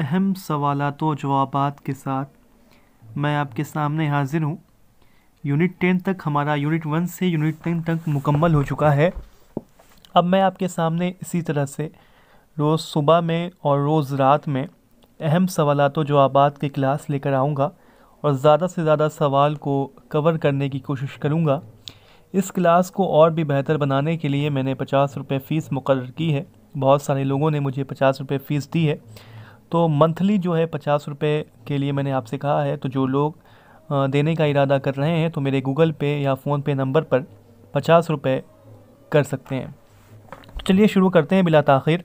اہم سوالات و جوابات کے ساتھ میں آپ کے سامنے حاضر ہوں۔ یونٹ 10 تک ہمارا یونٹ 1 سے یونٹ 10 تک مکمل ہو چکا ہے۔ اب میں آپ کے سامنے اسی طرح سے روز صبح میں اور روز رات میں اہم سوالات و جوابات کی کلاس لے کر آؤں گا اور زیادہ سے زیادہ سوال کو کور کرنے کی کوشش کروں گا۔ اس کلاس کو اور بھی بہتر بنانے کے لیے میں نے 50 روپے فیس مقرر کی ہے۔ بہت سارے لوگوں نے مجھے 50 روپے فیس دی ہے، تو منتھلی جو ہے 50 روپے کے لیے میں نے آپ سے کہا ہے، تو جو لوگ دینے کا ارادہ کر رہے ہیں تو میرے گوگل پے یا فون پے نمبر پر 50 روپے کر سکتے ہیں۔ چلیے شروع کرتے ہیں بلا تاخیر۔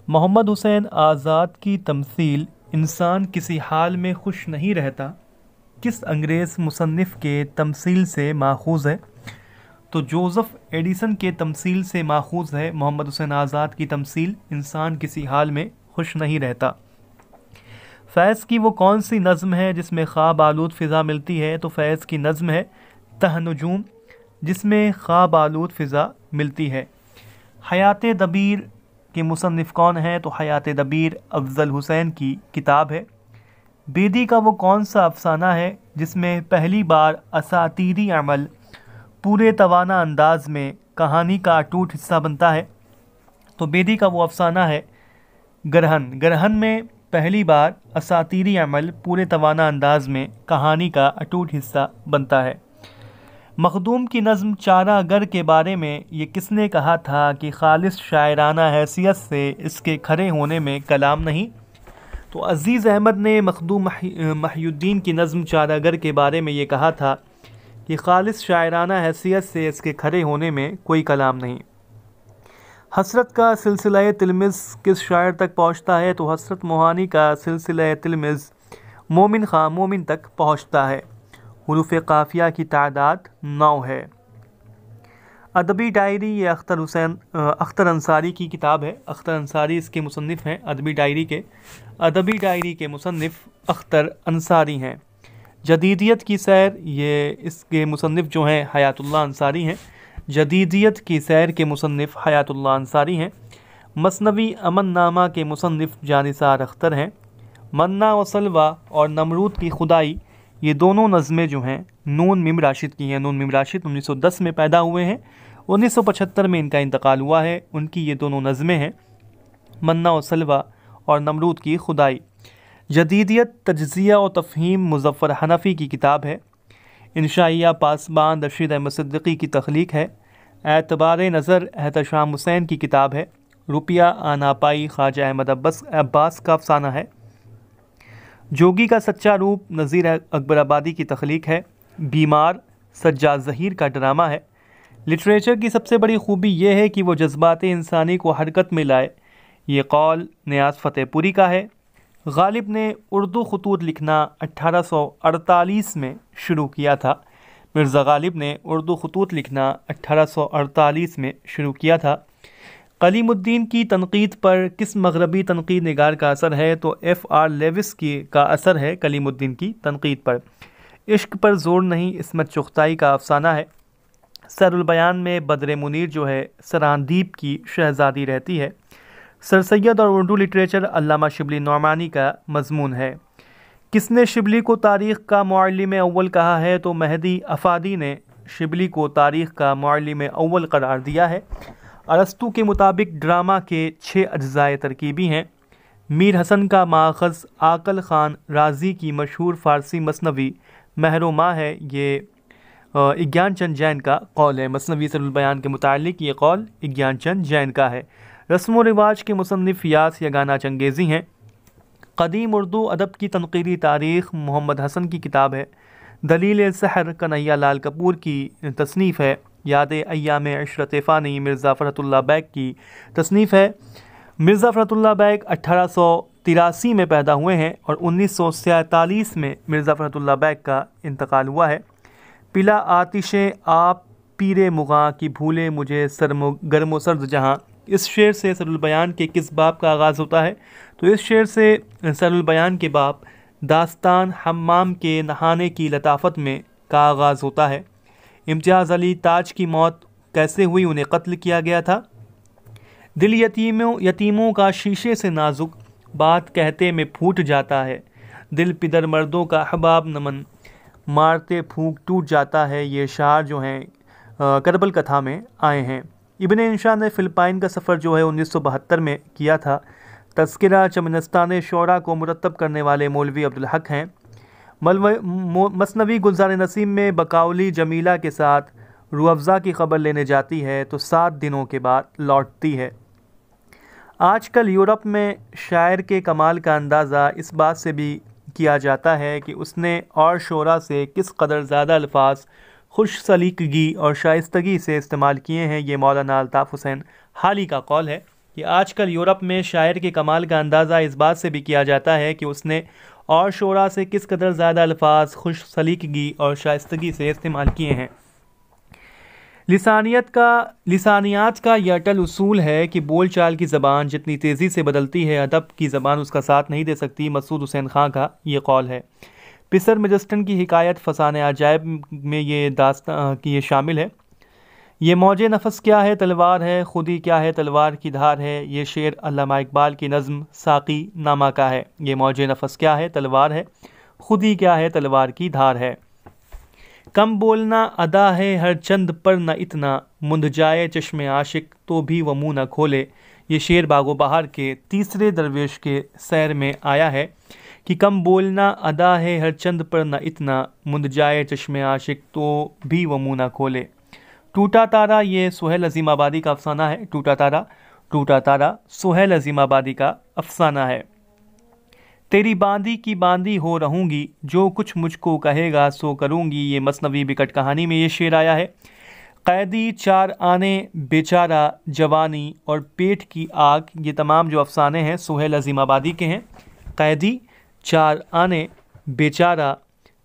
محمد حسین آزاد کی تمثیل انسان کسی حال میں خوش نہیں رہتا کس انگریز مصنف کے تمثیل سے ماخوذ ہے؟ تو جوزف ایڈیسن کے تمثیل سے ماخوذ ہے محمد حسین آزاد کی تمثیل انسان کسی حال میں خوش نہیں رہتا۔ فیض کی وہ کون سی نظم ہے جس میں خواب آلود فضا ملتی ہے؟ تو فیض کی نظم ہے تہ نجوم، جس میں خواب آلود فضا ملتی ہے۔ حیات دبیر کے مصنف کون ہیں؟ تو حیات دبیر افضل حسین کی کتاب ہے۔ بیدی کا وہ کون سا افسانہ ہے جس میں پہلی بار اساطیری عمل پورے توانا انداز میں کہانی کا اٹوٹ حصہ بنتا ہے؟ تو بیدی کا وہ افسانہ ہے گرہن۔ گرہن میں پہلی بار اساطیری عمل پورے توانا انداز میں کہانی کا اٹوٹ حصہ بنتا ہے۔ مخدوم کی نظم چارہ گر کے بارے میں یہ کس نے کہا تھا کہ خالص شاعرانہ حیثیت سے اس کے کھڑے ہونے میں کلام نہیں؟ تو عزیز احمد نے مخدوم محی الدین کی نظم چارہ گر کے بارے میں یہ کہا تھا کہ خالص شاعرانہ حیثیت سے اس کے کھڑے ہونے میں کوئی کلام نہیں۔ حسرت کا سلسلہ تلمذ کس شاعر تک پہنچتا ہے؟ تو حسرت موہانی کا سلسلہ تلمذ مومن خان مومن تک پہنچتا ہے۔ حروف قافیہ کی تعداد 9 ہے۔ ادبی ڈائری یہ اختر انصاری کی کتاب ہے۔ اختر انصاری اس کے مصنف ہیں۔ ادبی ڈائری کے مصنف اختر انصاری ہیں۔ جدیدیت کی سیر یہ اس کے مصنف جو ہیں حیات اللہ انصاری ہیں۔ جدیدیت کی سیر کے مصنف حیات اللہ انصاری ہیں۔ مثنوی امن نامہ کے مصنف جانثار اختر ہیں۔ منا و سلویٰ اور نمرود کی خدائی یہ دونوں نظمیں جو ہیں نون میم راشد کی ہیں۔ نون میم راشد 1910 میں پیدا ہوئے ہیں، 1975 میں ان کا انتقال ہوا ہے۔ ان کی یہ دونوں نظمیں ہیں منا و سلویٰ اور نمرود کی خدائی۔ جدیدیت تجزیہ و تفہیم مظفر حنفی کی کتاب ہے۔ انشائیہ پاسبان رشید احمد صدیقی کی تخلیق ہے۔ اعتبار نظر احتشام حسین کی کتاب ہے۔ روپیہ آناپائی خواجہ احمد عباس کا افسانہ ہے۔ جوگی کا سچا روپ نذیر اکبر آبادی کی تخلیق ہے۔ بیمار سجاد ظہیر کا ڈرامہ ہے۔ لٹریچر کی سب سے بڑی خوبی یہ ہے کہ وہ جذبات انسانی کو حرکت میں لائے، یہ قول نیاز فتح پوری کا ہے۔ غالب نے اردو خطوط لکھنا 1848 میں شروع کیا تھا۔ مرزا غالب نے اردو خطوط لکھنا 1848 میں شروع کیا تھا۔ کلیم الدین کی تنقید پر کس مغربی تنقید نگار کا اثر ہے؟ تو ایف آر لیوس کا اثر ہے کلیم الدین کی تنقید پر۔ عشق پر زور نہیں عصمت چغتائی کا افسانہ ہے۔ سر البیان میں بدر منیر جو ہے سراندیپ کی شہزادی رہتی ہے۔ سر سید اور اردو لٹریچر علامہ شبلی نعمانی کا مضمون ہے۔ کس نے شبلی کو تاریخ کا معلم اول کہا ہے؟ تو مہدی افادی نے شبلی کو تاریخ کا معلم اول قرار دیا ہے۔ ارسطو کے مطابق ڈرامہ کے 6 اجزاء ترکیبی ہیں۔ میر حسن کا ماخذ عاقل خان رازی کی مشہور فارسی مثنوی مہر و ماہ ہے۔ یہ اگیان چند جین کا قول ہے۔ مثنوی سر البیان کے متعلق یہ قول اگیان چند جین کا ہے۔ رسم و رواج کے مصنف یاس یگانہ چنگیزی ہیں۔ قدیم اردو ادب کی تنقیدی تاریخ محمد حسن کی کتاب ہے۔ دلیل سحر کنہیا لال کپور کی تصنیف ہے۔ یاد ایام عشرت فانی مرزا فرحت اللہ بیگ کی تصنیف ہے۔ مرزا فرحت اللہ بیگ 1883 میں پیدا ہوئے ہیں اور 1947 میں مرزا فرحت اللہ بیگ کا انتقال ہوا ہے۔ پلا آتش آپ پیر مغاں کی بھولے مجھے گرم و سرد جہاں، اس شعر سے سر البیان کے کس باب کا آغاز ہوتا ہے؟ تو اس شعر سے سر البیان کے باب داستان حمام کے نہانے کی لطافت میں کا آغاز ہوتا ہے۔ امتیاز علی تاج کی موت کیسے ہوئی؟ انہیں قتل کیا گیا تھا۔ دل یتیموں کا شیشے سے نازک بات کہتے میں پھوٹ جاتا ہے، دل پدر مردوں کا احباب نمن، مارتے پھونک ٹوٹ جاتا ہے۔ یہ اشعار جو ہیں کربل کتھا میں آئے ہیں۔ ابن انشا نے فلپائن کا سفر جو ہے 1972 میں کیا تھا۔ تذکرہ چمنستان شعراء کو مرتب کرنے والے مولوی عبدالحق ہیں۔ مثنوی گلزار نسیم میں بقاؤلی جمیلہ کے ساتھ روح افزا کی خبر لینے جاتی ہے تو 7 دنوں کے بعد لوٹتی ہے۔ آج کل یورپ میں شاعر کے کمال کا اندازہ اس بات سے بھی کیا جاتا ہے کہ اس نے اور شعراء سے کس قدر زیادہ الفاظ خوش سلیقگی اور شائستگی سے استعمال کیے ہیں۔ یہ مولانا الطاف حسین حالی کا قول ہے کہ آج کل یورپ میں شاعر کے کمال کا اندازہ اس بات سے بھی کیا جاتا ہے کہ اس نے اور شعراء سے کس قدر زیادہ الفاظ خوش سلیقگی اور شائستگی سے استعمال کیے ہیں۔ لسانیات کا یہ اٹل اصول ہے کہ بول چال کی زبان جتنی تیزی سے بدلتی ہے، ادب کی زبان اس کا ساتھ نہیں دے سکتی۔ مسعود حسین خان کا یہ قول ہے۔ پسر مجسٹن کی حکایت فسانہ عجائب میں یہ داستان کی یہ شامل ہے۔ یہ موج نفس کیا ہے تلوار ہے، خودی کیا ہے تلوار کی دھار ہے۔ یہ شعر علامہ اقبال کی نظم ساقی نامہ کا ہے۔ یہ موج نفس کیا ہے تلوار ہے، خودی کیا ہے تلوار کی دھار ہے۔ کم بولنا ادا ہے ہر چند پر نہ اتنا، مند جائے چشم عاشق تو بھی وہ منہ نہ کھولے۔ یہ شعر باغ و بہار کے تیسرے درویش کے سیر میں آیا ہے کہ کم بولنا ادا ہے ہر چند پر نہ اتنا، مند جائے چشم عاشق تو بھی وہ منہ نہ کھولے۔ ٹوٹا تارا یہ سہیل عظیم آبادی کا افسانہ ہے۔ ٹوٹا تارا سہیل عظیم آبادی کا افسانہ ہے۔ تیری باندی کی باندی ہو رہوں گی، جو کچھ مجھ کو کہے گا سو کروں گی۔ یہ مثنوی بکٹ کہانی میں یہ شعر آیا ہے۔ قیدی، چار آنے، بیچارہ، جوانی اور پیٹ کی آگ، یہ تمام جو افسانے ہیں سہیل عظیم آبادی کے ہیں۔ قیدی، چار آنے، بیچارہ،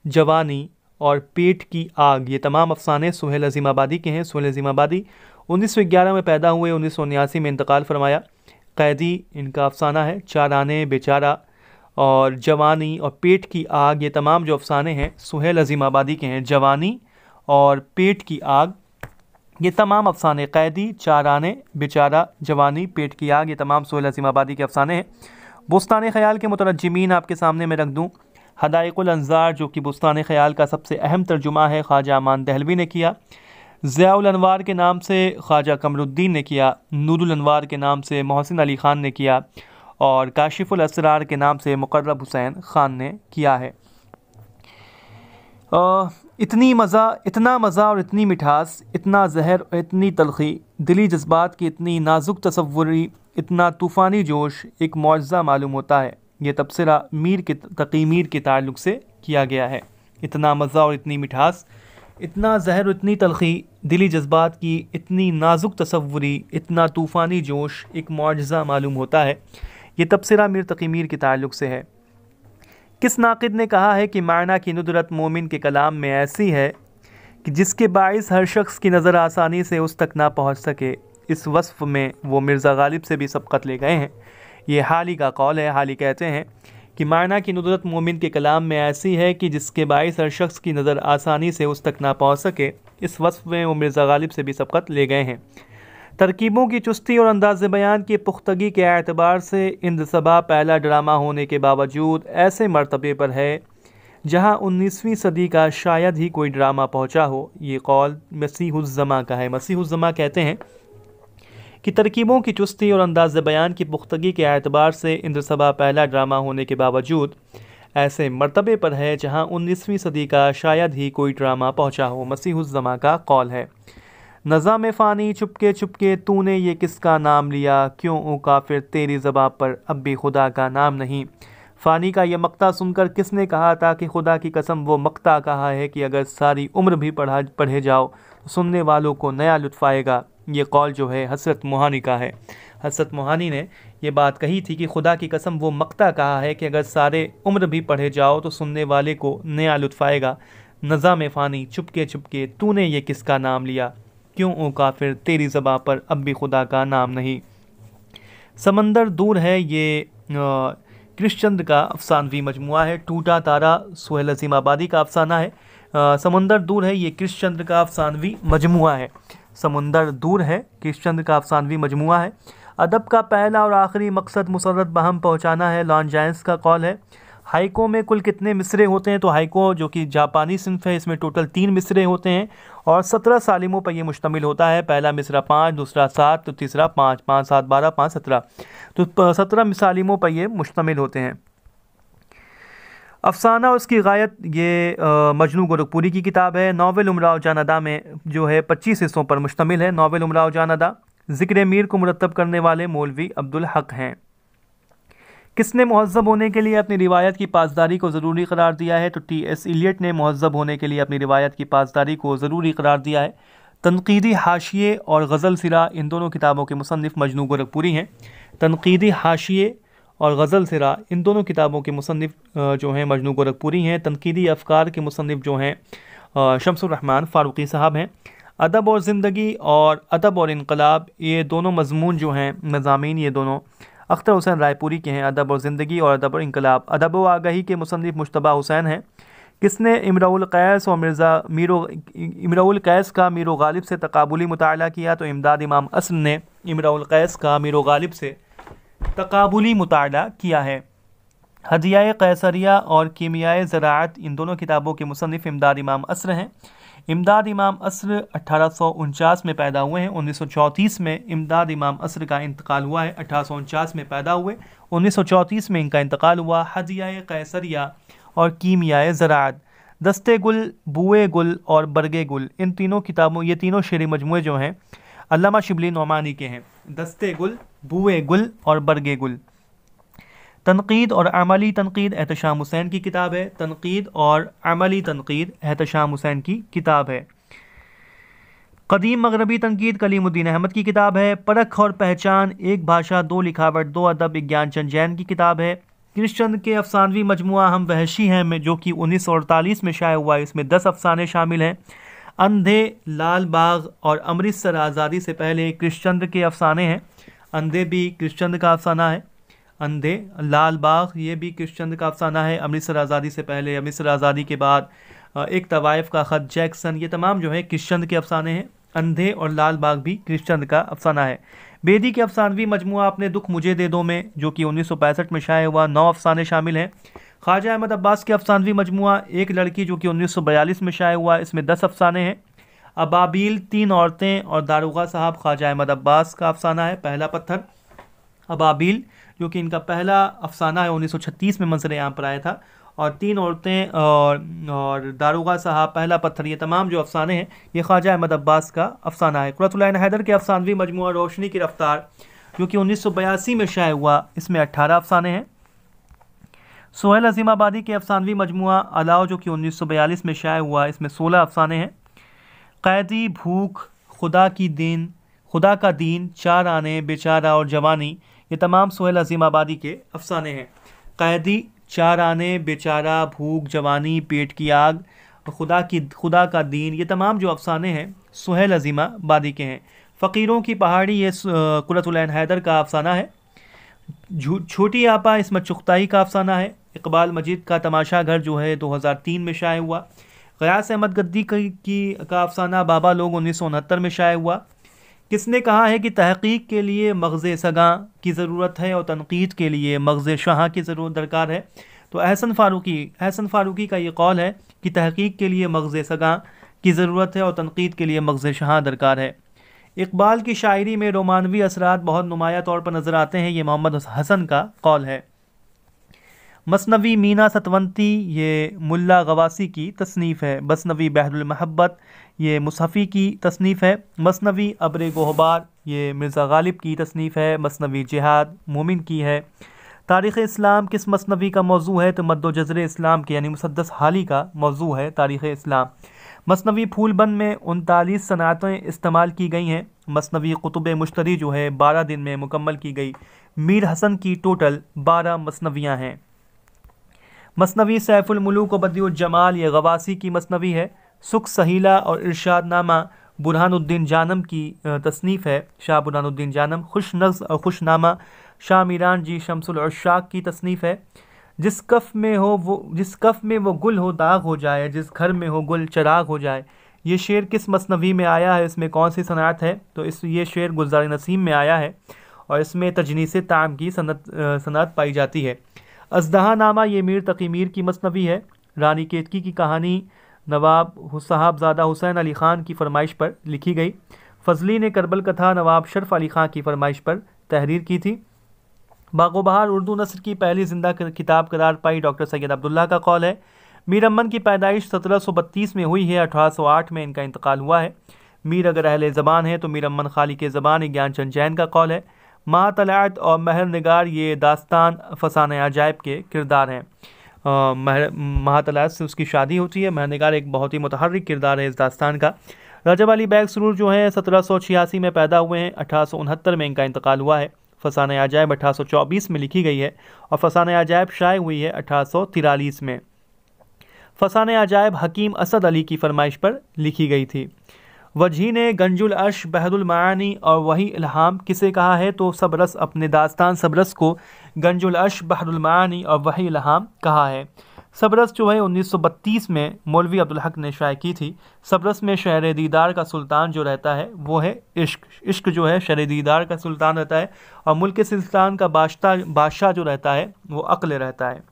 جوانی اور پیٹ کی آگ، یہ تمام افسانے سہیل عظیم آبادی کے ہیں۔ سہیل عظیم آبادی 1911 میں پیدا ہوئے، 1979 میں انتقال فرمایا۔ قیدی ان کا افسانہ ہے، چار آنے، بیچارہ اور جوانی اور پیٹ کی آگ، یہ تمام جو افسانے ہیں سہیل عظیم آبادی کے ہیں۔ جوانی اور پیٹ کی آگ، یہ تمام افسانے، قیدی، چار آنے، بیچارہ، جوانی، پیٹ کی آگ، یہ تمام سہیل عظیم آبادی کے افسانے ہیں۔ بستان خیال کے مترجمین آپ کے سامنے میں رکھ دوں۔ حدائق الانظار جو کہ بستان خیال کا سب سے اہم ترجمہ ہے، خواجہ امان دہلوی نے کیا۔ ضیاء الانوار کے نام سے خواجہ قمر الدین نے کیا۔ نور الانوار کے نام سے محسن علی خان نے کیا، اور کاشف الاسرار کے نام سے مقرب حسین خان نے کیا ہے۔ اتنا مزہ اور اتنی مٹھاس، اتنا زہر اور اتنی تلخی، دلی جذبات کی اتنی نازک تصوری، اتنا طوفانی جوش، ایک معجزہ معلوم ہوتا ہے۔ یہ تبصرہ تقی میر کے تعلق سے کیا گیا ہے۔ اتنا مزہ اور اتنی مٹھاس، اتنا زہر اور اتنی تلخی، دلی جذبات کی اتنی نازک تصوری، اتنا طوفانی جوش، ایک معجزہ معلوم ہوتا ہے۔ یہ تبصرہ میر تقی میر کے تعلق سے ہے۔ کس ناقد نے کہا ہے کہ معنی کی ندرت مومن کے کلام میں ایسی ہے کہ جس کے باعث ہر شخص کی نظر آسانی سے اس تک نہ پہنچ سکے۔ اس وصف میں وہ مرزا غالب سے بھی سبقت لے گئے ہیں۔ یہ حالی کا قول ہے۔ حالی کہتے ہیں کہ معنی کی ندرت مومن کے کلام میں ایسی ہے کہ جس کے باعث ہر شخص کی نظر آسانی سے اس تک نہ پہنچ سکے۔ اس وصف میں وہ مرزا غالب سے بھی سبقت لے گئے ہیں۔ ترکیبوں کی چستی اور انداز بیان کی پختگی کے اعتبار سے اندصبا پہلا ڈرامہ ہونے کے باوجود ایسے مرتبے پر ہے جہاں 19ویں صدی کا شاید ہی کوئی ڈرامہ پہنچا ہو۔ یہ قول مسیح الزماں کا ہے۔ مسیح الزماں کہتے ہیں کہ ترکیبوں کی چستی اور انداز بیان کی پختگی کے اعتبار سے اندصبا پہلا ڈرامہ ہونے کے باوجود ایسے مرتبے پر ہے جہاں 19ویں صدی کا شاید ہی کوئی ڈرامہ پہنچا ہو۔ مسیح الزماں کا قول ہے۔ نظام فانی چپکے تو نے یہ کس کا نام لیا، کیوں او کافر تیری زباں پر اب بھی خدا کا نام نہیں۔ فانی کا یہ مقطع سن کر کس نے کہا تھا کہ خدا کی قسم وہ مقطع کہا ہے کہ اگر ساری عمر بھی پڑھے جاؤ تو سننے والوں کو نیا لطف آئے گا۔ یہ قول جو ہے حضرت موہانی کا ہے۔ حضرت موہانی نے یہ بات کہی تھی کہ خدا کی قسم وہ مقطع کہا ہے کہ اگر سارے عمر بھی پڑھے جاؤ تو سننے والے کو نیا لطف آئے گا۔ نظام فانی چپکے تو نے یہ کس کا نام لیا، کیوں او کافر تیری زباں پر اب بھی خدا کا نام نہیں۔ سمندر دور ہے یہ کرش چندر کا افسانوی مجموعہ ہے۔ ٹوٹا تارا سہیل عظیم آبادی کا افسانہ ہے۔ سمندر دور ہے یہ کرش چندر کا افسانوی مجموعہ ہے۔ سمندر دور ہے کرش چندر کا افسانوی مجموعہ ہے۔ ادب کا پہلا اور آخری مقصد مسرت بہم پہنچانا ہے، لان جائنس کا قول ہے۔ ہائکو میں کل کتنے مصرے ہوتے ہیں؟ تو ہائکو جو کہ جاپانی صنف ہے، اس میں ٹوٹل 3 مصرے ہوتے ہیں اور 17 سالموں پر یہ مشتمل ہوتا ہے۔ پہلا مصرع 5، دوسرا 7، تو تیسرا 5، 5 7 12، 5 17، تو 17 سالموں پر یہ مشتمل ہوتے ہیں۔ افسانہ اور اس کی غایت، یہ مجنوں گورکھپوری کی کتاب ہے۔ ناول امراؤ جان ادا میں جو ہے 25 حصوں پر مشتمل ہے ناول امراؤ جان ادا۔ ذکر میر کو مرتب کرنے والے مولوی عبدالحق ہیں۔ کس نے مہذب ہونے کے لیے اپنی روایت کی پاسداری کو ضروری قرار دیا ہے؟ تو ٹی ایس ایلیٹ نے مہذب ہونے کے لیے اپنی روایت کی پاسداری کو ضروری قرار دیا ہے۔ تنقیدی حاشیے اور غزل سرا، ان دونوں کتابوں کے مصنف مجنوں گورکھپوری ہیں۔ تنقیدی حاشیے اور غزل سرا، ان دونوں کتابوں کے مصنف جو ہیں مجنوں گورکھپوری ہیں۔ تنقیدی افکار کے مصنف جو ہیں شمس الرحمن فاروقی صاحب ہیں۔ ادب اور زندگی اور ادب اور انقلاب، یہ دونوں مضمون جو ہیں، مضامین، یہ دونوں اختر حسین رائے پوری کے ہیں، ادب اور زندگی اور ادب اور انقلاب۔ ادب و آگہی کے مصنف مجتبیٰ حسین ہیں۔ کس نے امرؤ القیس اور امرؤ القیس کا میر و غالب سے تقابلی مطالعہ کیا؟ تو امداد امام اصل نے امرؤ القیس کا میر و غالب سے تقابلی مطالعہ کیا ہے۔ ہدیہ قیصریہ اور کیمیائے زراعت، ان دونوں کتابوں کے مصنف امداد امام اصر ہیں۔ امداد امام اصر 1849 میں پیدا ہوئے ہیں، 1934 میں امداد امام اصر کا انتقال ہوا ہے۔ 1849 میں پیدا ہوئے، 1934 میں ان کا انتقال ہوا۔ ہدیہ قیصریہ اور کیمیائے زراعت، دستے گل، بوئے گل اور برگے گل، ان تینوں کتابوں، یہ تینوں شعری مجموعے جو ہیں علامہ شبلی نعمانی کے ہیں۔ دستے گل، بوئے گل اور برگے گل۔ تنقید اور عملی تنقید احتشام حسین کی کتاب ہے۔ تنقید اور عملی تنقید احتشام حسین کی کتاب ہے۔ قدیم مغربی تنقید کلیم الدین احمد کی کتاب ہے۔ پرکھ اور پہچان، ایک بھاشا، دو لکھاوٹ، دو ادب، گیان چند جین کی کتاب ہے۔ کرش چند کے افسانوی مجموعہ ہم وحشی ہیں میں، جو کہ 1948 میں شائع ہوا ہے، اس میں 10 افسانے شامل ہیں۔ اندھے، لال باغ اور امرتسر آزادی سے پہلے کرش چند کے افسانے ہیں۔ اندھے بھی کرش چند کا افسانہ ہے، اندھے، لال باغ یہ بھی کرش چند کا افسانہ ہے۔ امرتسر آزادی سے پہلے، امرتسر آزادی کے بعد، ایک طوائف کا خط، جیکسن، یہ تمام جو ہے کرش چند کے افسانے ہیں۔ اندھے اور لال باغ بھی کرش چند کا افسانہ ہے۔ بیدی کے افسانوی مجموعہ اپنے دکھ مجھے دے دو میں، جو کہ 1965 میں شائع ہوا، 9 افسانے شامل ہیں۔ خواجہ احمد عباس کے افسانوی مجموعہ ایک لڑکی، جو کہ 1942 میں شائع ہوا، اس میں 10 افسانے ہیں۔ ابابیل، 3 عورتیں اور داروغہ صاحب، خواجہ احمد عباس کا افسانہ ہے۔ پہلا پتھر، ابابیل جو کہ ان کا پہلا افسانہ ہے، 1936 میں منظر عام پر آیا تھا، اور 3 عورتیں اور داروغہ صاحب، پہلا پتھر، یہ تمام جو افسانے ہیں یہ خواجہ احمد عباس کا افسانہ ہے۔ قرۃ العین حیدر کے افسانوی مجموعہ روشنی کی رفتار، جو کہ 1982 میں شائع ہوا، اس میں 18 افسانے ہیں۔ سہیل عظیم آبادی کے افسانوی مجموعہ الاؤ، جو کہ 1942 میں شائع ہوا، اس میں 16 افسانے ہیں۔ قیدی، بھوک، خدا کا دین، 4 آنے، بیچارہ اور جوانی، یہ تمام سہیل عظیم آبادی کے افسانے ہیں۔ قیدی، 4 آنے، بیچارہ، بھوک، جوانی، پیٹ کی آگ، خدا کا دین، یہ تمام جو افسانے ہیں سہیل عظیم آبادی کے ہیں۔ فقیروں کی پہاڑی، یہ قرۃ العین حیدر کا افسانہ ہے۔ چھوٹی آپا عصمت چغتائی کا افسانہ ہے۔ اقبال مجید کا تماشا گھر جو ہے 2003 میں شائع ہوا۔ غیاث احمد گدی کا افسانہ بابا لوگ 1969 میں شائع ہوا۔ کس نے کہا ہے کہ تحقیق کے لیے مغز سگاں کی ضرورت ہے اور تنقید کے لیے مغز شہاں کی ضرورت درکار ہے؟ تو احسن فاروقی کا یہ قول ہے کہ تحقیق کے لیے مغز سگاں کی ضرورت ہے اور تنقید کے لیے مغز شہاں درکار ہے۔ اقبال کی شاعری میں رومانوی اثرات بہت نمایاں طور پر نظر آتے ہیں، یہ محمد حسن کا قول ہے۔ مثنوی مینا ستونتی، یہ ملا غواسی کی تصنیف ہے۔ مثنوی بحر المحبت، یہ مصحفی کی تصنیف ہے۔ مثنوی ابر گہوار، یہ مرزا غالب کی تصنیف ہے۔ مثنوی جہاد، مومن کی ہے۔ تاریخ اسلام کس مثنوی کا موضوع ہے؟ تو مد و جزر اسلام کے، یعنی مسدس حالی کا موضوع ہے تاریخ اسلام۔ مثنوی پھول بند میں 39 صنعتیں استعمال کی گئی ہیں۔ مثنوی قطب مشتری جو ہے 12 دن میں مکمل کی گئی۔ میر حسن کی ٹوٹل 12 مثنویاں ہیں۔ مثنوی سیف الملوک و بدیع الجمال، یہ غواسی کی مثنوی ہے۔ سکھ سہیلا اور ارشاد نامہ برہان الدین جانم کی تصنیف ہے، شاہ برہان الدین جانم۔ خوش نغز اور خوش نامہ شاہ میران جی شمس العشاق کی تصنیف ہے۔ جس کف میں وہ گل ہو داغ ہو جائے، جس گھر میں ہو گل چراغ ہو جائے، یہ شعر کس مثنوی میں آیا ہے؟ اس میں کون سی صنعت ہے؟ تو یہ شعر گلزار نسیم میں آیا ہے۔ اور اس میں تجنیس طعام کی صنعت پائی جاتی ہے۔ اژدہا نامہ یہ میر تقی میر کی مثنوی ہے۔ رانی کیتکی کی کہانی نواب صاحبزادہ حسین علی خان کی فرمائش پر لکھی گئی۔ فضلی نے کربل کتھا نواب شرف علی خان کی فرمائش پر تحریر کی تھی۔ باغ و بہار اردو نثر کی پہلی زندہ کتاب قرار پائی ڈاکٹر سید عبداللہ کا قول ہے۔ میر امن کی پیدائش 1732 میں ہوئی ہے، 1808 میں ان کا انتقال ہوا ہے۔ میر اگر اہل زبان ہے تو میر امن خالق زبان گیان چند جین کا قول ہے۔ ماہ طلعت اور مہر نگار یہ داستان فسانہ عجائب کے کردار ہیں۔ ماہ طلعت سے اس کی شادی ہوتی ہے، مہر نگار ایک بہت ہی متحرک کردار ہے اس داستان کا۔ رجب علی بیگ سرور جو ہیں 1786 میں پیدا ہوئے ہیں، 1869 میں ان کا انتقال ہوا ہے۔ فسانہ عجائب 1824 میں لکھی گئی ہے اور فسانہ عجائب شائع ہوئی ہے 1843 میں۔ فسانہ عجائب حکیم اسد علی کی فرمائش پر لکھی گئی تھی۔ وجہی نے گنج العرش بحر المعانی اور وحی الہام کسے کہا ہے تو سبرس اپنے داستان سبرس کو گنج العرش بحر المعانی اور وحی الہام کہا ہے۔ سبرس جو ہے 1932 میں مولوی عبدالحق نے شائع کی تھی۔ سبرس میں شہر دیدار کا سلطان جو رہتا ہے وہ ہے عشق، عشق جو ہے شہر دیدار کا سلطان رہتا ہے، اور ملک سلطان کا بادشاہ جو رہتا ہے وہ عقل رہتا ہے۔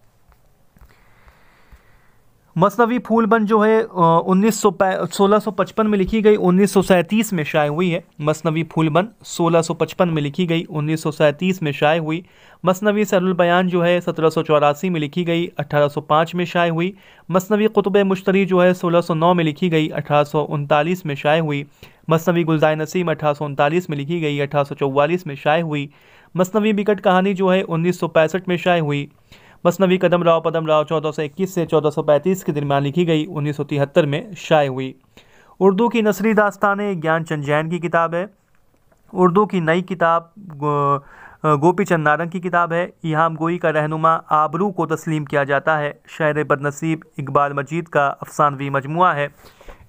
مثنوی پھول بند جو ہے 1655 میں لکھی گئی، 1937 میں شائع ہوئی ہے۔ مثنوی پھول بند 1655 میں لکھی گئی، 1937 میں شائع ہوئی۔ مثنوی سر البیان جو ہے 1784 میں لکھی گئی، 1805 میں شائع ہوئی۔ مثنوی قطب مشتری جو ہے 1609 میں لکھی گئی، 1839 میں شائع ہوئی۔ مثنوی گلزار نسیم 1839 میں لکھی گئی، 1844 میں شائع ہوئی۔ مثنوی بکٹ کہانی جو ہے 1965 میں شائع ہوئی۔ مثنوی قدم راؤ پدم راؤ 1421 سے 1435 کے درمیان لکھی گئی، 1973 میں شائع ہوئی۔ اردو کی نثری داستانیں گیان چند جین کی کتاب ہے۔ اردو کی نئی کتاب گوپی چند نارنگ کی کتاب ہے۔ ایہام گوئی کا رہنما آبرو کو تسلیم کیا جاتا ہے۔ شعر بدنصیب اقبال مجید کا افسانوی مجموعہ ہے۔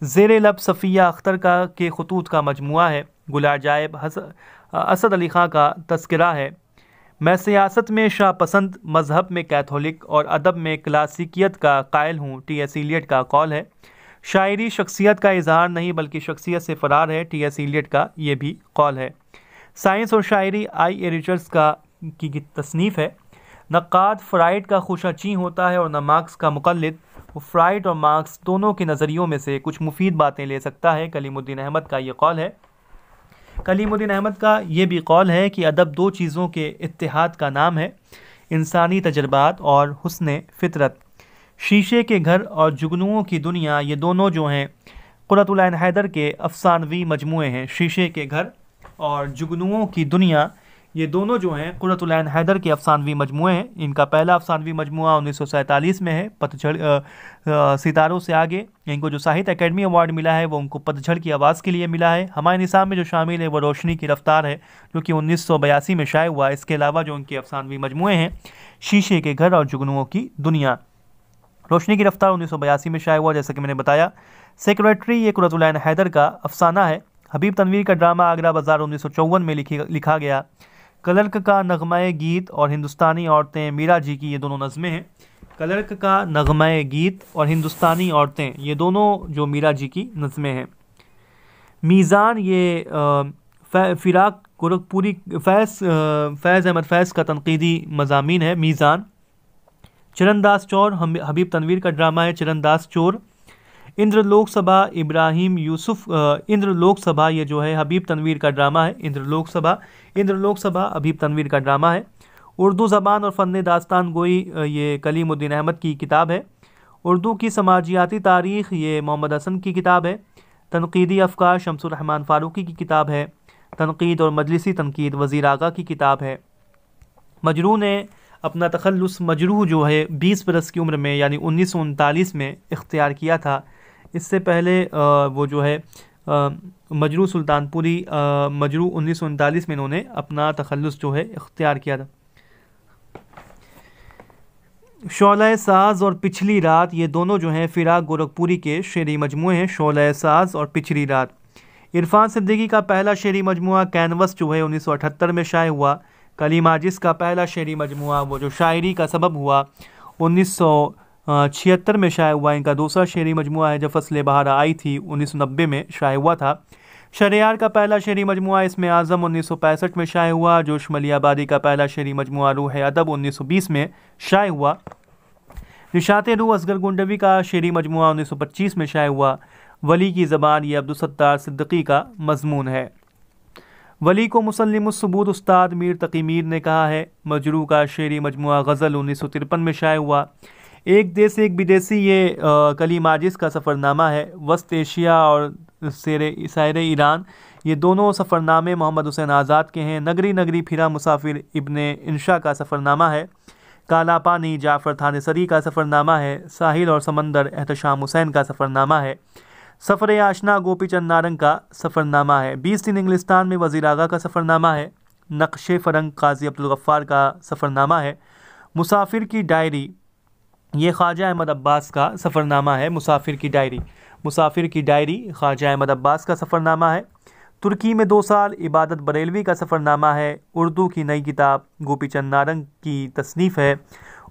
زیر لب صفیہ اختر کے خطوط کا مجموعہ ہے۔ گل عجائب اسد علی خان کا تذکرہ ہے۔ میں سیاست میں شاہ پسند، مذہب میں کیتھولک اور ادب میں کلاسیکیت کا قائل ہوں، ٹی ایس ایلیٹ کا قول ہے۔ شاعری شخصیت کا اظہار نہیں بلکہ شخصیت سے فرار ہے، ٹی ایس ایلیٹ کا یہ بھی قول ہے۔ سائنس اور شاعری آئی اے ریچرڈز کی تصنیف ہے۔ نقاد فرائڈ کا خوشہ چیں ہوتا ہے اور نہ مارکس کا مقلد۔ وہ فرائڈ اور مارکس دونوں کے نظریوں میں سے کچھ مفید باتیں لے سکتا ہے، کلیم الدین احمد کا یہ قول ہے۔ کلیم الدین احمد کا یہ بھی قول ہے کہ ادب دو چیزوں کے اتحاد کا نام ہے، انسانی تجربات اور حسن فطرت۔ شیشے کے گھر اور جگنوؤں کی دنیا یہ دونوں جو ہیں قرۃ العین حیدر کے افسانوی مجموعے ہیں۔ شیشے کے گھر اور جگنوؤں کی دنیا یہ دونوں جو ہیں قرۃ العین حیدر کے افسانوی مجموعے ہیں۔ ان کا پہلا افسانوی مجموعہ 1947 میں ہے، پتجھڑ ستاروں سے آگے۔ ان کو جو ساہتیہ اکیڈمی ایوارڈ ملا ہے وہ ان کو پتجھڑ کی آواز کے لیے ملا ہے۔ ہمارے نصاب میں جو شامل ہے وہ روشنی کی رفتار ہے جو کہ 1982 میں شائع ہوا۔ اس کے علاوہ جو ان کے افسانوی مجموعے ہیں شیشے کے گھر اور جگنوؤں کی دنیا۔ روشنی کی رفتار 1982 میں شائع ہوا، جیسا کہ میں نے بتایا۔ سیکریٹری یہ قرۃ العین حیدر کا افسانہ ہے۔ حبیب تنویر کا ڈرامہ آگرہ بازار 1954 میں لکھا گیا۔ کلرک کا نغمہ گیت اور ہندوستانی عورتیں میرا جی کی یہ دونوں نظمیں ہیں۔ کلرک کا نغمہ گیت اور ہندوستانی عورتیں یہ دونوں جو میرا جی کی نظمیں ہیں۔ میزان یہ فراق گورکھپوری فیض احمد فیض کا تنقیدی مضامین ہے۔ میزان۔ چرن داس چور حبیب تنویر کا ڈرامہ ہے چرن داس چور۔ اندر لوک سبھا ابراہیم یوسف اندر لوک سبھا یہ جو ہے حبیب تنویر کا ڈرامہ ہے۔ اندر لوک سبھا حبیب تنویر کا ڈرامہ ہے۔ اردو زبان اور فن داستان گوئی یہ کلیم الدین احمد کی کتاب ہے۔ اردو کی سماجیاتی تاریخ یہ محمد حسن کی کتاب ہے۔ تنقیدی افکار شمس الرحمن فاروقی کی کتاب ہے۔ تنقید اور مجلسی تنقید وزیر آغا کی کتاب ہے۔ مجروح نے اپنا تخلص مجروح جو ہے 20 برس کی عمر میں یعنی 1939 میں اختیار کیا تھا۔ اس سے پہلے وہ جو ہے مجروح سلطان پوری مجروح 1939 میں انہوں نے اپنا تخلص جو ہے اختیار کیا تھا۔ شعلہ ساز اور پچھلی رات یہ دونوں جو ہیں فراق گورکھپوری کے شعری مجموعے ہیں۔ شعلہ ساز اور پچھلی رات۔ عرفان صدیقی کا پہلا شعری مجموعہ کینوس جو ہے 1978 میں شائع ہوا۔ کلیم عاجز کا پہلا شعری مجموعہ وہ جو شاعری کا سبب ہوا 1976 میں شائع ہوا۔ ان کا دوسرا شعری مجموعہ ہے جب فصل بہار آئی تھی 1990 میں شائع ہوا تھا۔ شہریار کا پہلا شعری مجموعہ اسم اعظم 1965 میں شائع ہوا. جوش ملی آبادی کا پہلا شعری مجموعہ روح ادب 1920 میں شائع ہوا. نشاط روح اصغر گونڈوی کا شعری مجموعہ 1925 میں شائع ہوا. ولی کی زبان یہ عبدالستار صدیقی کا مضمون ہے. ولی کو مسلم الثبوت استاد میر تقی میر نے کہا ہے. مجروح کا شعری مجموعہ غزل 1953 میں شائع ہوا. ایک دیس ایک بدیسی یہ کلیم عاجز کا سفرنامہ ہے. وسط ایشیا اور سیر ایران یہ دونوں سفرنامے محمد حسین آزاد کے ہیں. نگری نگری پھرا مسافر ابن انشا کا سفرنامہ ہے. کالا پانی جعفر تھانسری کا سفرنامہ ہے. ساحل اور سمندر احتشام حسین کا سفرنامہ ہے. سفر آشنا گوپی چند نارنگ کا سفرنامہ ہے. 20 دن انگلستان میں وزیر اعلیٰ کا سفرنامہ ہے. نقش فرنگ قاضی عبدالغفار کا سفرنامہ ہے. مسافر کی ڈائری یہ خواجہ احمد عباس کا سفرنامہ ہے. مسافر کی ڈائری خواجہ احمد عباس کا سفرنامہ ہے. ترکی میں 2 سال عبادت بریلوی کا سفرنامہ ہے. اردو کی نئی کتاب گوپی چند نارنگ کی تصنیف ہے.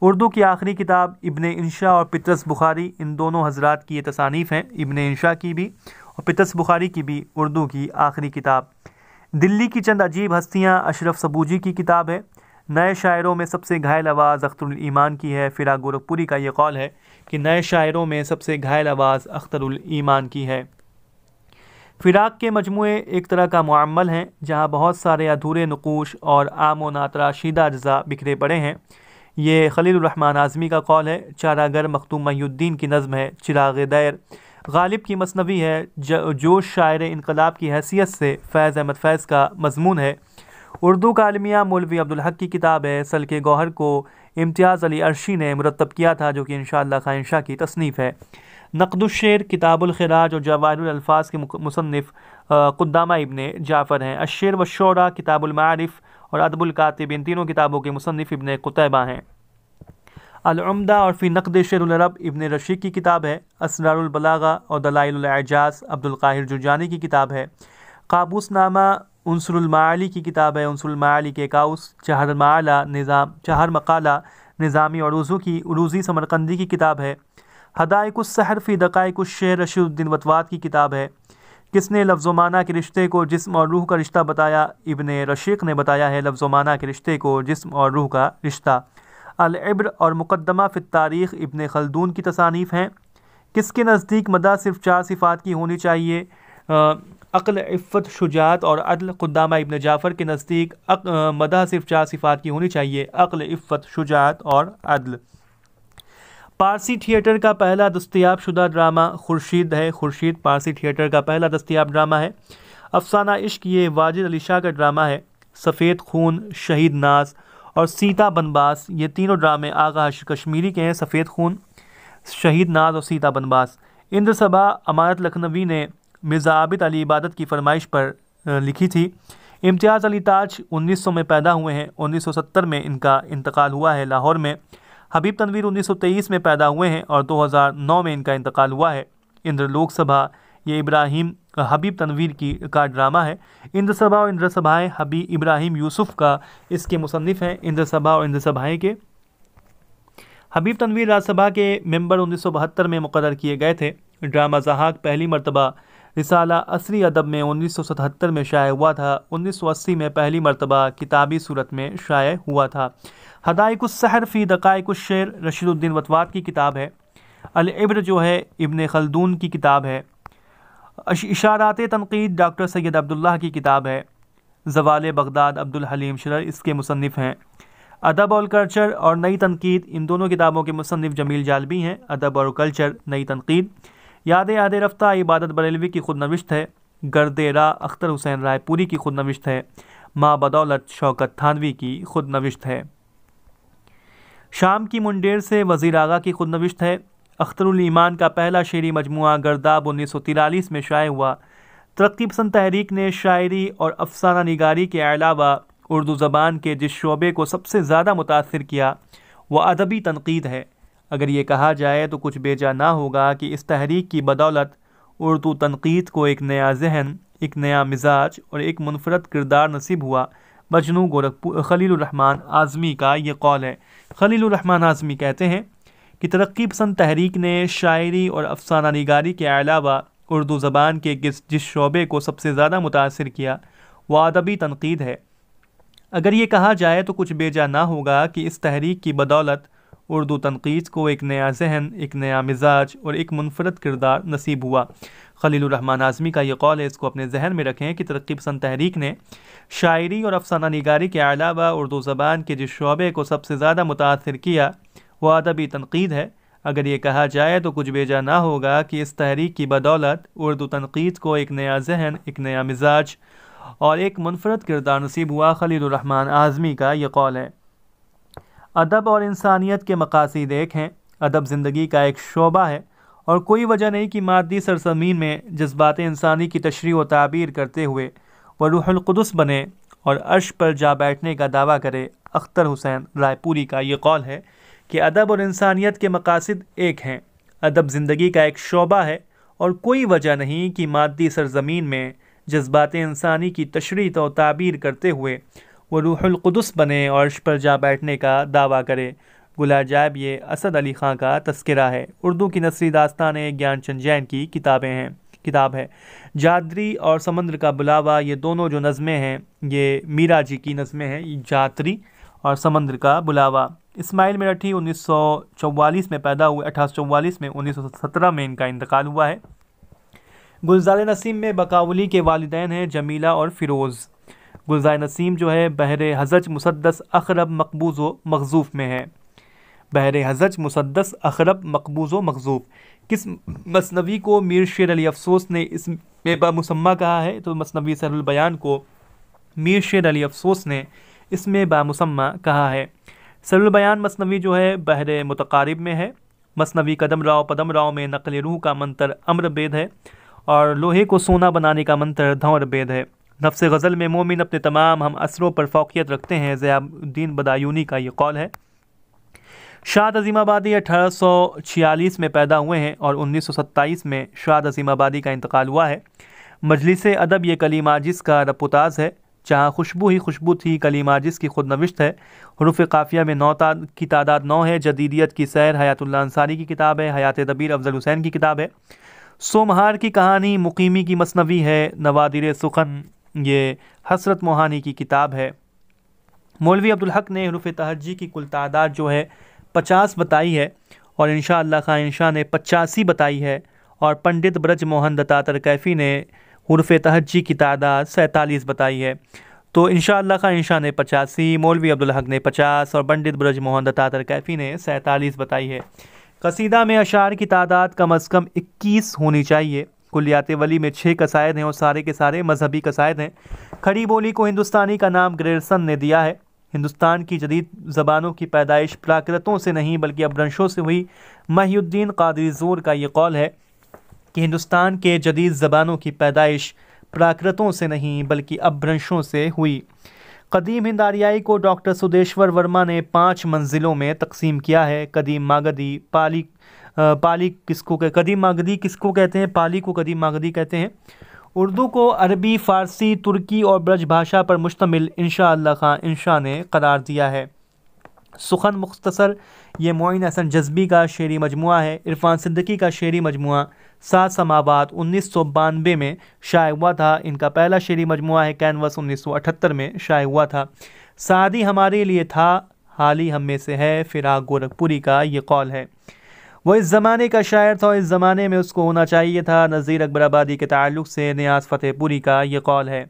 اردو کی آخری کتاب ابن انشا اور پطرس بخاری ان دونوں حضرات کی یہ تصانیف ہیں. ابن انشا کی بھی اور پطرس بخاری کی بھی اردو کی آخری کتاب. دلی کی چند عجیب ہستیاں اشرف سبوجی کی کتاب ہے. نئے شاعروں میں سب سے گھائل آواز اختر الایمان کی ہے. فراق گورکھپوری کا یہ قول ہے کہ نئے شاعروں میں سب سے گھائل آواز اختر الایمان کی ہے. فراق کے مجموعے ایک طرح کا معمل ہیں جہاں بہت سارے ادھورے نقوش اور عام و ناتراشیدہ اجزاء بکھرے پڑے ہیں. یہ خلیل الرحمن اعظمی کا قول ہے. چارہ گر مختوم محی الدین کی نظم ہے. چراغ دیر غالب کی مثنوی ہے. جوش شاعر انقلاب کی حیثیت سے فیض احمد فیض کا مضمون ہے. اردو کا المیہ مولوی عبدالحق کی کتاب ہے. سلک گوہر کو امتیاز علی عرشی نے مرتب کیا تھا جو کہ انشاءاللہ خواہ انشاء کی تصنیف ہے. نقد الشعر کتاب الخراج اور جواہر الالفاظ کے مصنف قدامہ ابن جعفر ہیں. الشعر والشعراء کتاب المعارف اور ادب الکاتب ان تینوں کتابوں کے مصنف ابن قتیبہ ہیں. العمدہ اور فی نقد شعر العرب ابن رشید کی کتاب ہے. اسرار البلاغہ اور دلائل الاعجاز عبد القاہر جرجانی کی کتاب ہے. قابوس نامہ عنصر المعالی کی کتاب ہے. عنصر المعالی کے کاؤس چہر مقالہ نظامی اور عروضی سمرقندی کی کتاب ہے. حدائق السحر فی دقائق الشعر رشید الدین وطوات کی کتاب ہے. کس نے لفظ و معنی کے رشتے کو جسم اور روح کا رشتہ بتایا؟ ابن رشیق نے بتایا ہے لفظ و معنی کے رشتے کو جسم اور روح کا رشتہ. العبر اور مقدمہ فی التاریخ ابن خلدون کی تصانیف ہیں. کس کے نزدیک مدح صرف 4 صفات کی ہونی چاہیے؟ عقل، عفت، شجاعت اور عدل. قدامہ ابن جعفر کے نزدیک مدح صرف 4 صفات کی ہونی چاہیے: عقل، عفت، شجاعت اور عدل. پارسی تھیٹر کا پہلا دستیاب شدہ ڈرامہ خورشید ہے. خورشید پارسی تھیٹر کا پہلا دستیاب ڈرامہ ہے. افسانہ عشق یہ واجد علی شاہ کا ڈرامہ ہے. سفید خون، شہید ناز اور سیتا بنباس یہ تینوں ڈرامے آغا کشمیری کے ہیں. سفید خون، شہید ناز اور سیتا بنباس. اندر صبا امانت لکھنوی نے مرزا عابد علی عبادت کی فرمائش پر لکھی تھی. امتیاز علی تاج 1900 میں پیدا ہوئے ہیں. 1970 میں ان کا انتقال ہوا ہے لاہور میں. حبیب تنویر 1923 میں پیدا ہوئے ہیں اور 2009 میں ان کا انتقال ہوا ہے. اندر لوک سبھا یہ ابراہیم حبیب تنویر کا ڈرامہ ہے. اندر سبھا اور اندر سبھائیں ابراہیم یوسف کا اس کے مصنف ہیں. اندر سبھا اور اندر سبھائیں کے حبیب تنویر راج سبھا کے ممبر 1972 میں مقرر کیے گئے تھے. ڈرامہ ضحاک پہلی مرتبہ رسالہ عصری ادب میں 1977 میں شائع ہوا تھا. 1980 میں پہلی مرتبہ کتابی صورت میں شائع ہوا تھا. حدائق السحر فی دقائق الشعر رشید الدین وطوات کی کتاب ہے. العبر جو ہے ابن خلدون کی کتاب ہے. اشارات تنقید ڈاکٹر سید عبداللہ کی کتاب ہے. زوال بغداد عبدالحلیم شرر اس کے مصنف ہیں. ادب اور کلچر اور نئی تنقید ان دونوں کتابوں کے مصنف جمیل جالبی ہیں. ادب اور کلچر، نئی تنقید. یاد رفتہ عبادت بریلوی کی خود نوشت ہے. گرد راہ اختر حسین رائے پوری کی خود نوشت ہے. ماں بدولت شوکت تھانوی کی خود نوشت ہے. شام کی منڈیر سے وزیر اعلیٰ کی خود نوشت ہے. اختر الایمان کا پہلا شعری مجموعہ گرداب 1943 میں شائع ہوا. ترقی پسند تحریک نے شاعری اور افسانہ نگاری کے علاوہ اردو زبان کے جس شعبے کو سب سے زیادہ متاثر کیا وہ ادبی تنقید ہے. اگر یہ کہا جائے تو کچھ بیجا نہ ہوگا کہ اس تحریک کی بدولت اردو تنقید کو ایک نیا ذہن، ایک نیا مزاج اور ایک منفرد کردار نصیب ہوا. مجنوں خلیل الرحمن اعظمی کا یہ قول ہے. خلیل الرحمن اعظمی کہتے ہیں کہ ترقی پسند تحریک نے شاعری اور افسانہ نگاری کے علاوہ اردو زبان کے جس شعبے کو سب سے زیادہ متاثر کیا وہ ادبی تنقید ہے۔ اگر یہ کہا جائے تو کچھ بیجا نہ ہوگا کہ اس تحریک کی بدولت اردو تنقید کو ایک نیا ذہن، ایک نیا مزاج اور ایک منفرد کردار نصیب ہوا۔ خلیل الرحمن اعظمی کا یہ قول ہے، اس کو اپنے ذہن میں رکھیں کہ ترقی پسند تحریک نے شاعری اور افسانہ نگاری کے علاوہ اردو زبان کے جس شعبے کو سب سے زیادہ متاثر کیا وہ ادبی تنقید ہے۔ اگر یہ کہا جائے تو کچھ بیجا نہ ہوگا کہ اس تحریک کی بدولت اردو تنقید کو ایک نیا ذہن، ایک نیا مزاج اور ایک منفرد کردار نصیب ہوا۔ خلیل الرحمن اعظمی کا یہ قول ہے۔ ادب اور انسانیت کے مقاصد ایک ہیں۔ ادب زندگی کا ایک شعبہ ہے اور کوئی وجہ نہیں کہ مادی سرزمین میں جذبات انسانی کی تشریح و تعبیر کرتے ہوئے وہ روح القدس بنے اور عرش پر جا بیٹھنے کا دعویٰ کرے۔ اختر حسین رائے پوری کا یہ قول ہے کہ ادب اور انسانیت کے مقاصد ایک ہیں۔ ادب زندگی کا ایک شعبہ ہے اور کوئی وجہ نہیں کہ مادی سرزمین میں جذبات انسانی کی تشریح و تعبیر کرتے ہوئے وہ روح القدس بنے اور عرش پر جا بیٹھنے کا دعویٰ کرے۔ گل عجائب یہ اسد علی خان کا تذکرہ ہے۔ اردو کی نثری داستانیں گیان چند جین کی کتاب ہے۔ جادری اور سمندر کا بلاوا یہ دونوں جو نظمیں ہیں یہ میرا جی کی نظمیں ہیں، جادری اور سمندر کا بلاوا۔ اسماعیل میرٹھی 1944 میں پیدا ہوئے، 1844 میں، 1917 میں ان کا انتقال ہوا ہے۔ گلزار نسیم میں بقاولی کے والدین ہیں جمیلہ اور فیروز۔ گلزار نسیم جو ہے بحر حزج مسدس اخرب مقبوض و مخزوف میں ہے۔ بحر حزج مسدس اخرب مقبوض و مخزوف۔ کس مثنوی کو میر شیر علی افسوس نے اس میں بامسمہ کہا ہے؟ تو مثنوی سحر البیان کو میر شیر علی افسوس نے اس میں بامسمہ کہا ہے۔ سحر البیان مثنوی جو ہے بحر متقارب میں ہے۔ مثنوی قدم راؤ پدم راؤ میں نقل روح کا منتر امر بید ہے اور لوہے کو سونا بنانے کا منتر دھونر بید ہے۔ نفس غزل میں مومن اپنے تمام ہم اثروں پر فوقیت رکھتے ہیں، ضیاء الدین بدایونی کا یہ قول ہے۔ شاد عظیم آبادی 1846 میں پیدا ہوئے ہیں اور 1927 میں شاد عظیم آبادی کا انتقال ہوا ہے۔ مجلس ادب یہ کلیم عاجز کا رپوتاز ہے، جہاں خوشبو ہی خوشبو تھی کلیم عاجز کی خود نوشت ہے۔ حروف قافیہ میں 9 کی تعداد 9 ہے۔ جدیدیت کی سیر حیات اللہ انصاری کی کتاب ہے۔ حیات دبیر افضل حسین کی کتاب ہے۔ سومہار کی کہانی مقیمی کی مثنوی ہے۔ نوادر سخن یہ حسرت موہانی کی کتاب ہے۔ مولوی عبدالحق نے حروف تہجی کی کل تعداد جو ہے 50 بتائی ہے اور انشاءاللہ خان انشاء نے 85 بتائی ہے، اور پنڈت برج موہن دتاتر کیفی نے حروف تہجی کی تعداد 47 بتائی ہے۔ تو انشاءاللہ خان انشاء نے 85، مولوی عبدالحق نے 50 اور پنڈت برج موہن دتاتر کیفی نے 47 بتائی ہے۔ قصیدہ میں اشعار کی تعداد کم از کم 21 ہونی چاہیے۔ کلیات ولی میں 6 قصائد ہیں اور سارے کے سارے مذہبی قصائد ہیں۔ کھڑی بولی کو ہندوستانی کا نام گریرسن نے دیا ہے۔ ہندوستان کی جدید زبانوں کی پیدائش پراکرتوں سے نہیں بلکہ ابرنشوں سے ہوئی۔ محی الدین قادری زور کا یہ قول ہے کہ ہندوستان کے جدید زبانوں کی پیدائش پراکرتوں سے نہیں بلکہ ابرنشوں سے ہوئی۔ قدیم ہند آریائی کو ڈاکٹر سدیشور ورما نے 5 منزلوں میں تقسیم کیا ہے۔ قدیم ماگدھی پالی کس کو قدیم ماگدھی کس کو کہتے ہیں؟ پالی کو قدیم ماگدھی کہتے ہیں۔ اردو کو عربی، فارسی، ترکی اور برج بھاشا پر مشتمل انشاءاللہ خان انشاء نے قرار دیا ہے۔ سخن مختصر یہ معین حسن جذبی کا شعری مجموعہ ہے۔ عرفان صدیقی کا شعری مجموعہ 7 سماوات 1992 میں شائع ہوا تھا۔ ان کا پہلا شعری مجموعہ ہے کینوس 1978 میں شائع ہوا تھا۔ سعدی ہمارے لیے تھا حالی ہم میں سے ہے، فراق گورکھپوری کا یہ قول ہے۔ وہ اس زمانے کا شاعر تھا اور اس زمانے میں اس کو ہونا چاہیے تھا۔ نذیر اکبر آبادی کے تعلق سے نیاز فتح پوری کا یہ قول ہے۔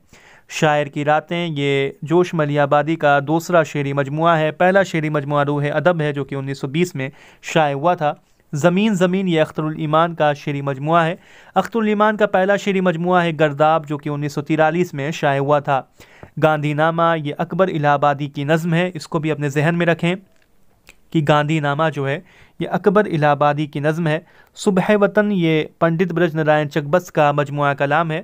شاعر کی راتیں یہ جوش ملی آبادی کا دوسرا شعری مجموعہ ہے۔ پہلا شعری مجموعہ روح ادب ہے جو کہ 1920 میں شائع ہوا تھا۔ زمین زمین یہ اختر الایمان کا شعری مجموعہ ہے۔ اختر الایمان کا پہلا شعری مجموعہ ہے گرداب جو کہ 1943 میں شائع ہوا تھا۔ گاندھی نامہ یہ اکبر الہ آبادی کی نظم ہے، اس کو بھی اپنے ذہن میں رکھیں کہ گاندھی نامہ جو ہے یہ اکبر الہ آبادی کی نظم ہے۔ صبح وطن یہ پنڈت برج نارائن چکبس کا مجموعہ کلام ہے۔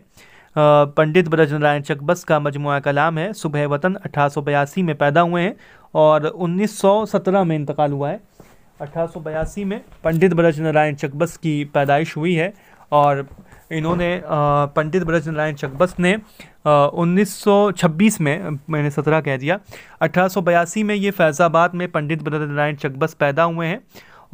پنڈت برج نارائن چکبس کا مجموعہ کلام ہے۔ صبح وطن 1882 میں پیدا ہوئے ہیں اور 1917 میں انتقال ہوا ہے۔ 1882 میں پنڈت برج نارائن چکبس کی پیدائش ہوئی ہے اور انہوں نے پنڈت برج نارائن چکبس نے 1926 میں نے 17 کہہ دیا، 1882 میں یہ فیض آباد میں پنڈت برج نارائن چکبس پیدا ہوئے ہیں